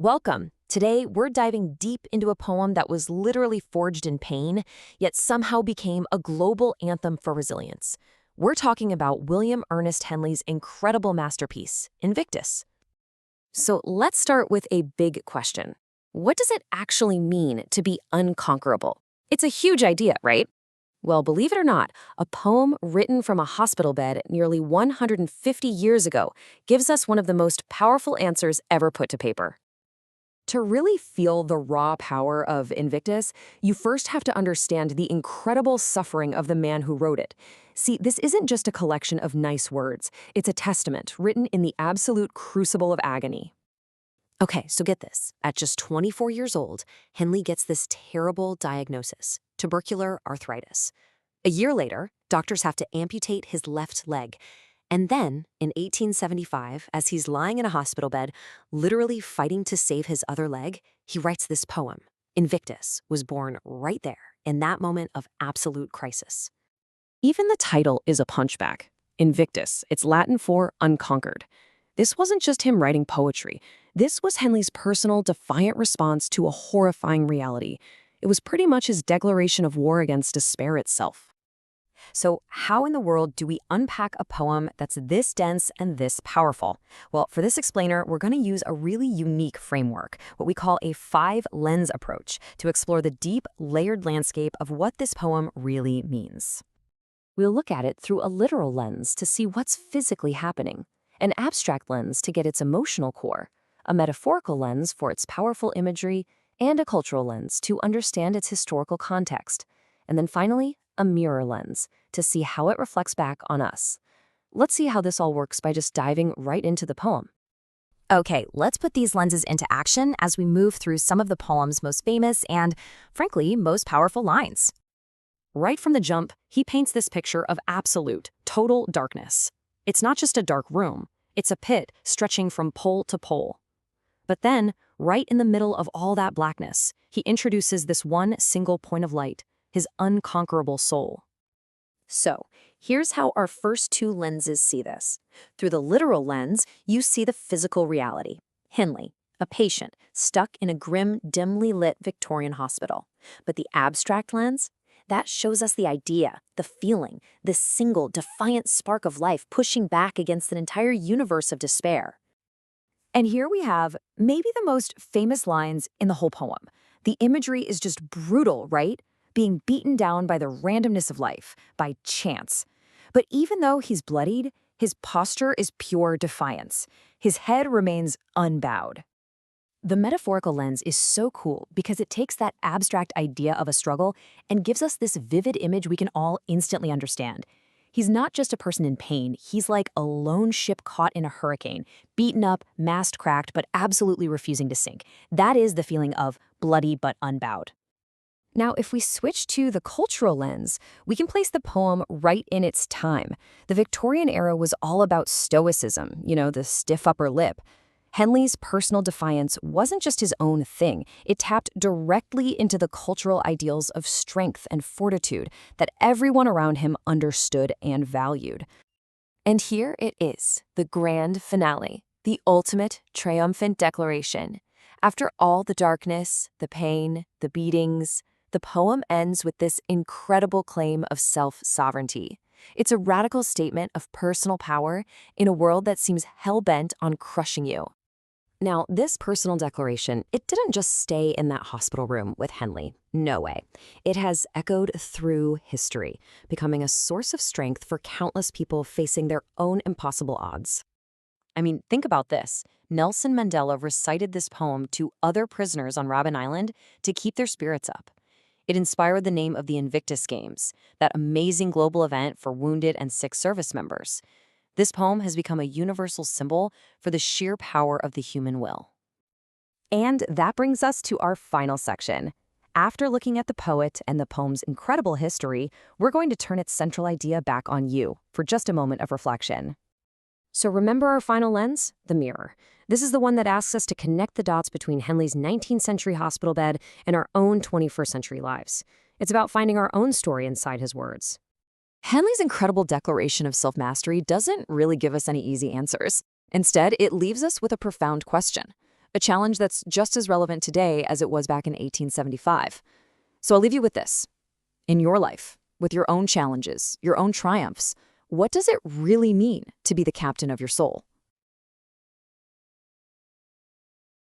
welcome. Today, we're diving deep into a poem that was literally forged in pain, yet somehow became a global anthem for resilience. We're talking about William Ernest Henley's incredible masterpiece, Invictus. So let's start with a big question. What does it actually mean to be unconquerable? It's a huge idea, right? Well, believe it or not, a poem written from a hospital bed nearly 150 years ago gives us one of the most powerful answers ever put to paper. To really feel the raw power of Invictus, you first have to understand the incredible suffering of the man who wrote it. See, this isn't just a collection of nice words. It's a testament written in the absolute crucible of agony. Okay, so get this. At just 24 years old, Henley gets this terrible diagnosis, tubercular arthritis. A year later, doctors have to amputate his left leg. And then, in 1875, as he's lying in a hospital bed, literally fighting to save his other leg, he writes this poem. Invictus was born right there, in that moment of absolute crisis. Even the title is a punchback. Invictus, it's Latin for unconquered. This wasn't just him writing poetry. This was Henley's personal, defiant response to a horrifying reality. It was pretty much his declaration of war against despair itself. So how in the world do we unpack a poem that's this dense and this powerful? Well, for this explainer, we're going to use a really unique framework, what we call a 5-lens approach, to explore the deep, layered landscape of what this poem really means. We'll look at it through a literal lens to see what's physically happening, an abstract lens to get its emotional core, a metaphorical lens for its powerful imagery, and a cultural lens to understand its historical context, and then finally, a mirror lens to see how it reflects back on us. Let's see how this all works by just diving right into the poem. Okay, let's put these lenses into action as we move through some of the poem's most famous and, frankly, most powerful lines. Right from the jump, he paints this picture of absolute, total darkness. It's not just a dark room, it's a pit stretching from pole to pole. But then, right in the middle of all that blackness, he introduces this one single point of light, his unconquerable soul. So, here's how our first two lenses see this. Through the literal lens, you see the physical reality. Henley, a patient stuck in a grim, dimly lit Victorian hospital. But the abstract lens? That shows us the idea, the feeling, this single, defiant spark of life pushing back against an entire universe of despair. And here we have maybe the most famous lines in the whole poem. The imagery is just brutal, right? Being beaten down by the randomness of life, by chance. But even though he's bloodied, his posture is pure defiance. His head remains unbowed. The metaphorical lens is so cool because it takes that abstract idea of a struggle and gives us this vivid image we can all instantly understand. He's not just a person in pain, he's like a lone ship caught in a hurricane, beaten up, mast cracked, but absolutely refusing to sink. That is the feeling of bloody but unbowed. Now, if we switch to the cultural lens, we can place the poem right in its time. The Victorian era was all about stoicism, the stiff upper lip. Henley's personal defiance wasn't just his own thing. It tapped directly into the cultural ideals of strength and fortitude that everyone around him understood and valued. And here it is, the grand finale, the ultimate triumphant declaration. After all the darkness, the pain, the beatings, the poem ends with this incredible claim of self-sovereignty. It's a radical statement of personal power in a world that seems hell-bent on crushing you. Now, this personal declaration, it didn't just stay in that hospital room with Henley. No way. It has echoed through history, becoming a source of strength for countless people facing their own impossible odds. I mean, think about this. Nelson Mandela recited this poem to other prisoners on Robben Island to keep their spirits up. It inspired the name of the Invictus Games, that amazing global event for wounded and sick service members. This poem has become a universal symbol for the sheer power of the human will. And that brings us to our final section. After looking at the poet and the poem's incredible history, we're going to turn its central idea back on you for just a moment of reflection. So remember our final lens? The mirror. This is the one that asks us to connect the dots between Henley's 19th century hospital bed and our own 21st century lives. It's about finding our own story inside his words. Henley's incredible declaration of self-mastery doesn't really give us any easy answers. Instead, it leaves us with a profound question. a challenge that's just as relevant today as it was back in 1875. So I'll leave you with this. In your life, with your own challenges, your own triumphs, what does it really mean to be the captain of your soul?